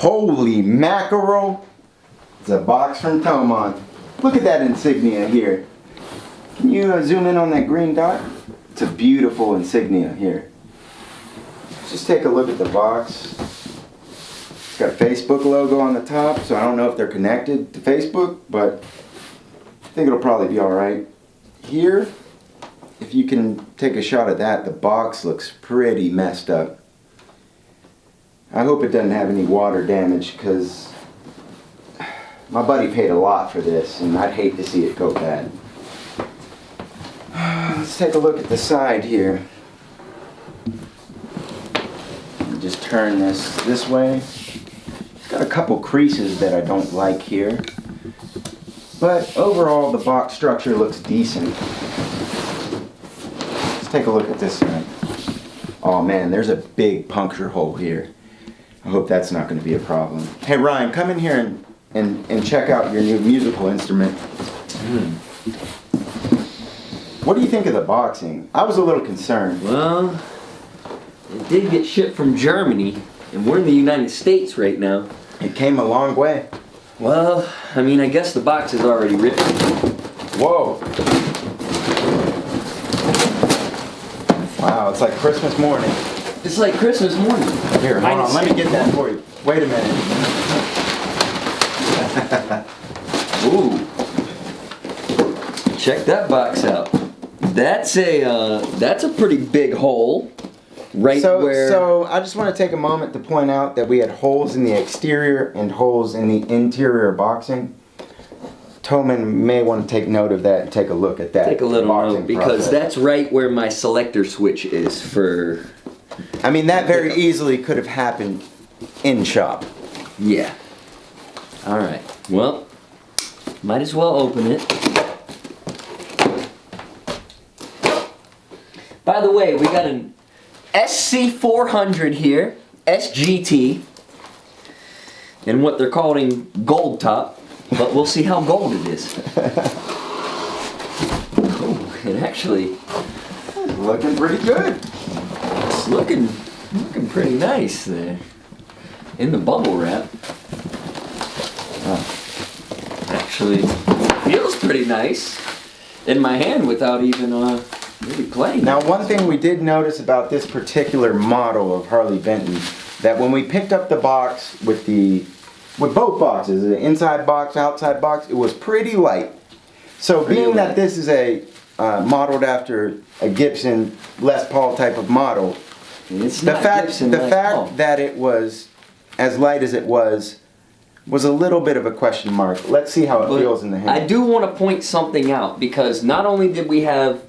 Holy mackerel! It's a box from Tomon. Look at that insignia here. Can you zoom in on that green dot? It's a beautiful insignia here. Just take a look at the box. It's got a Facebook logo on the top, so I don't know if they're connected to Facebook, but I think it'll probably be alright. Here, if you can take a shot at that, the box looks pretty messed up. I hope it doesn't have any water damage, because my buddy paid a lot for this and I'd hate to see it go bad. Let's take a look at the side here. Just turn this way. It's got a couple creases that I don't like here, but overall the box structure looks decent. Let's take a look at this side. Oh man, there's a big puncture hole here. I hope that's not going to be a problem. Hey Ryan, come in here and check out your new musical instrument. What do you think of the boxing? I was a little concerned. Well, it did get shipped from Germany, and we're in the United States right now. It came a long way. Well, I mean, I guess the box is already written. Whoa. Wow, it's like Christmas morning. It's like Christmas morning. Here, hold on, let me get that for you. Wait a minute. Ooh. Check that box out. That's a pretty big hole. Right where... So I just want to take a moment to point out that we had holes in the exterior and holes in the interior boxing. Toman may want to take note of that and take a look at that. Take a little note, because that's right where my selector switch is for... I mean, that very easily could have happened in shop. Yeah. Alright. Well, might as well open it. By the way, we got an SC-400 here, SGT, and what they're calling gold top, but we'll see how gold it is. Oh, it actually looking pretty good. It's looking pretty nice there in the bubble wrap. Actually feels pretty nice in my hand without even really playing. Now, one thing we did notice about this particular model of Harley Benton, that when we picked up the box with both boxes, the inside box, outside box, it was pretty light. So being that this is a modeled after a Gibson Les Paul type of model, the fact that it was as light as it was a little bit of a question mark. Let's see how it feels in the hand. I do want to point something out, because not only did we have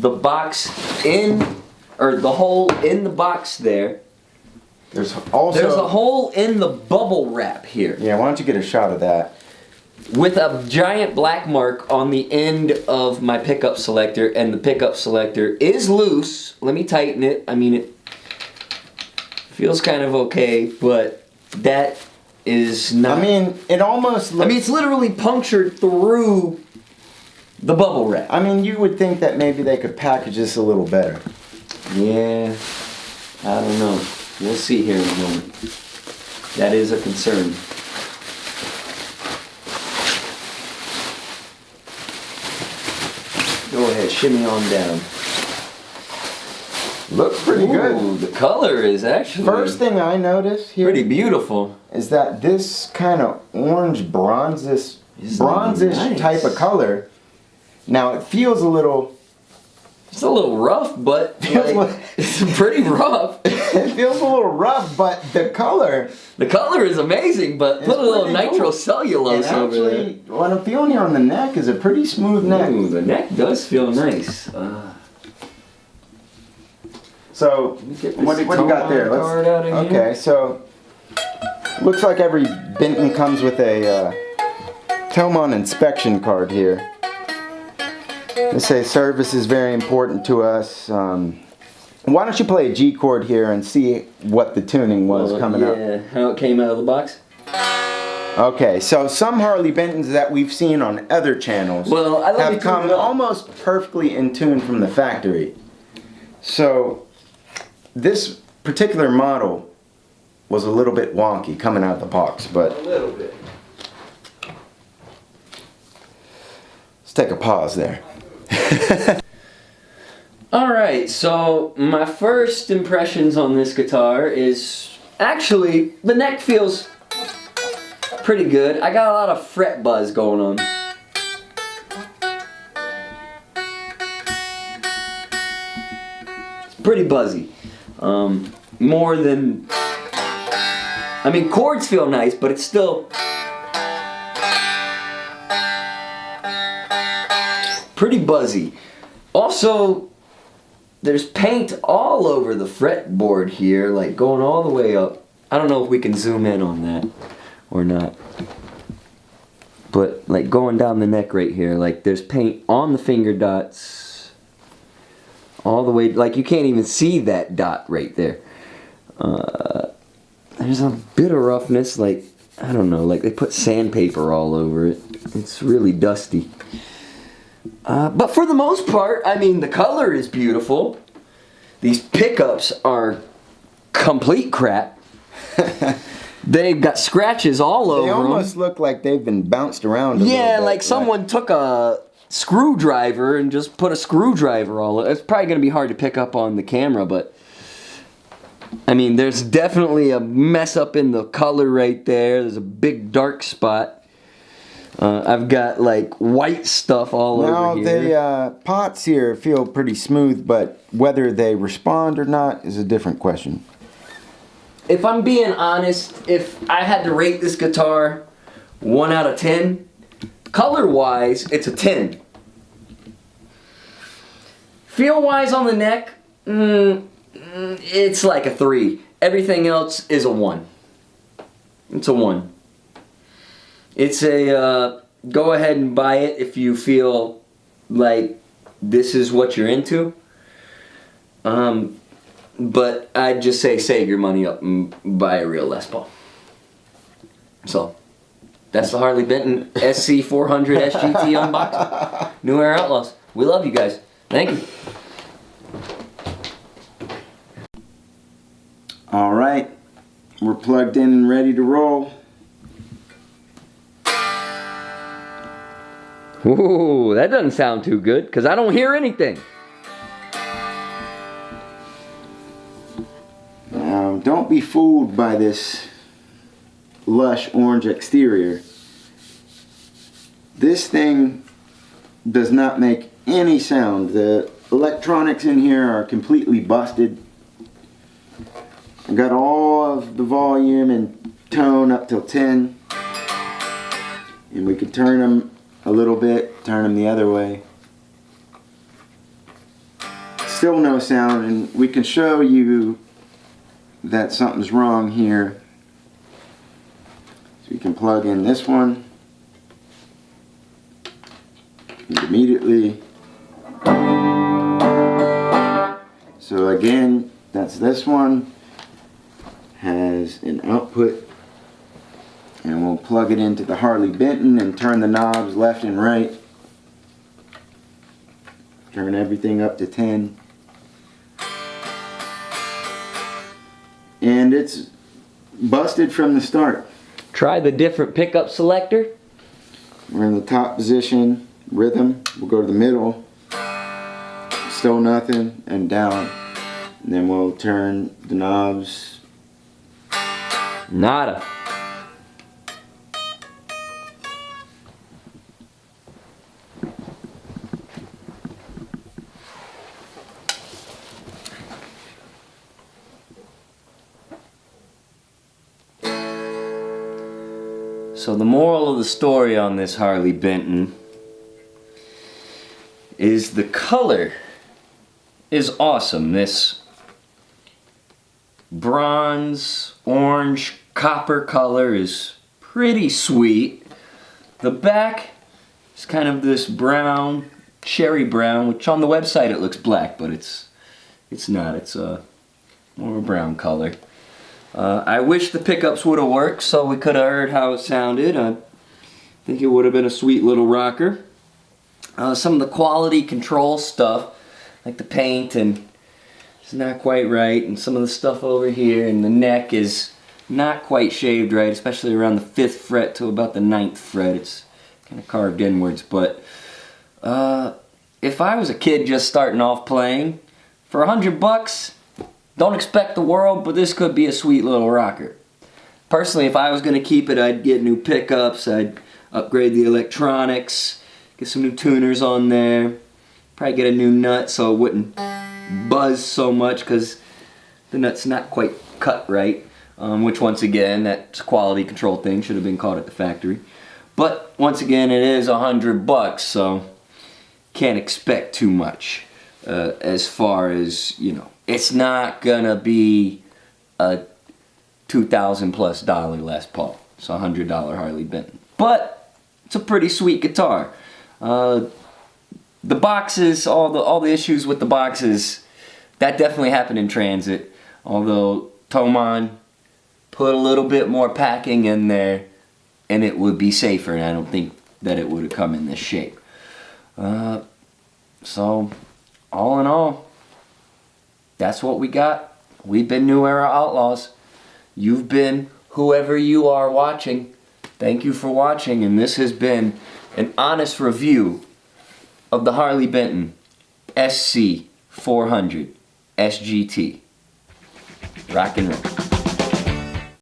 the box the hole in the box there, there's a hole in the bubble wrap here. Yeah, why don't you get a shot of that? With a giant black mark on the end of my pickup selector, and the pickup selector is loose. Let me tighten it. I mean, it feels kind of okay, but that is not... I mean, it almost looks... I mean, it's literally punctured through the bubble wrap. I mean, you would think that maybe they could package this a little better. Yeah, I don't know. We'll see here in a moment. That is a concern. Go ahead, shimmy on down. Looks pretty good. The color is actually... First thing I noticed here... pretty beautiful. ...is that this kind of orange bronzish nice type of color. Now, it feels a little... It's a little rough, but it's pretty rough. It feels a little rough, but the color... The color is amazing, but put a little nitrocellulose over there. What I'm feeling here on the neck is a pretty smooth neck. Ooh, the neck does feel nice. So, what do you got there? Okay, so looks like every Benton comes with a Tomon inspection card here. They say service is very important to us. Why don't you play a G chord here and see what the tuning was coming up? Yeah, how it came out of the box. Okay, so some Harley Bentons that we've seen on other channels have come almost perfectly in tune from the factory. So this particular model was a little bit wonky coming out of the box, but A little bit. let's take a pause there. Alright, so my first impressions on this guitar is actually the neck feels pretty good. I got a lot of fret buzz going on. It's pretty buzzy. More than, I mean, chords feel nice, but it's still pretty buzzy. Also, there's paint all over the fretboard here, like going all the way up. I don't know if we can zoom in on that or not. But like going down the neck right here, like there's paint on the finger dots all the way, like you can't even see that dot right there. There's a bit of roughness, like, I don't know, like they put sandpaper all over it. It's really dusty. But for the most part, I mean, the color is beautiful. These pickups are complete crap. They've got scratches all over them. They almost look like they've been bounced around a little bit. Like someone took a screwdriver and just put a screwdriver all over. It's probably going to be hard to pick up on the camera, but I mean, there's definitely a mess up in the color right there. There's a big dark spot. I've got like white stuff all over here. Now the pots here feel pretty smooth, but whether they respond or not is a different question. If I'm being honest, if I had to rate this guitar 1 out of 10, color-wise, it's a 10. Feel-wise on the neck, it's like a 3. Everything else is a 1. It's a 1. It's a go ahead and buy it if you feel like this is what you're into. But I'd just say save your money up and buy a real Les Paul. So, that's the Harley Benton SC-400 SGT unboxing. New Era Outlaws. We love you guys. Thank you. All right, we're plugged in and ready to roll. Ooh, that doesn't sound too good because I don't hear anything. Now, don't be fooled by this lush orange exterior. This thing does not make any sound. The electronics in here are completely busted. I got all of the volume and tone up till 10. And we could turn them a little bit, turn them the other way. Still no sound, and we can show you that something's wrong here. So you can plug in this one. And immediately. So again, that's this one. Has an output. And we'll plug it into the Harley Benton and turn the knobs left and right. Turn everything up to 10. And it's busted from the start. Try the different pickup selector. We're in the top position, rhythm. We'll go to the middle. Still nothing, and down. And then we'll turn the knobs. Nada. So the moral of the story on this Harley Benton is the color is awesome. This bronze, orange, copper color is pretty sweet. The back is kind of this brown, cherry brown, which on the website it looks black, but it's not. It's more of a brown color. I wish the pickups would have worked so we could have heard how it sounded. I think it would have been a sweet little rocker. Some of the quality control stuff, like the paint, and it's not quite right, and some of the stuff over here, and the neck is not quite shaved right, especially around the 5th fret to about the 9th fret. It's kind of carved inwards, but if I was a kid just starting off playing, for $100, don't expect the world, but this could be a sweet little rocker. Personally, if I was going to keep it, I'd get new pickups, I'd upgrade the electronics, get some new tuners on there, probably get a new nut so it wouldn't buzz so much because the nut's not quite cut right, which once again, that's a quality control thing, should have been caught at the factory. But once again, it is $100, so can't expect too much as far as, you know, it's not gonna be a $2,000+ Les Paul. It's a $100 Harley Benton. But it's a pretty sweet guitar. The boxes, all the issues with the boxes, that definitely happened in transit. Although Thomann put a little bit more packing in there, and it would be safer. And I don't think that it would have come in this shape. So, all in all, that's what we got. We've been New Era Outlaws. You've been whoever you are watching. Thank you for watching, and this has been an honest review of the Harley Benton SC-400 SGT. Rock and roll.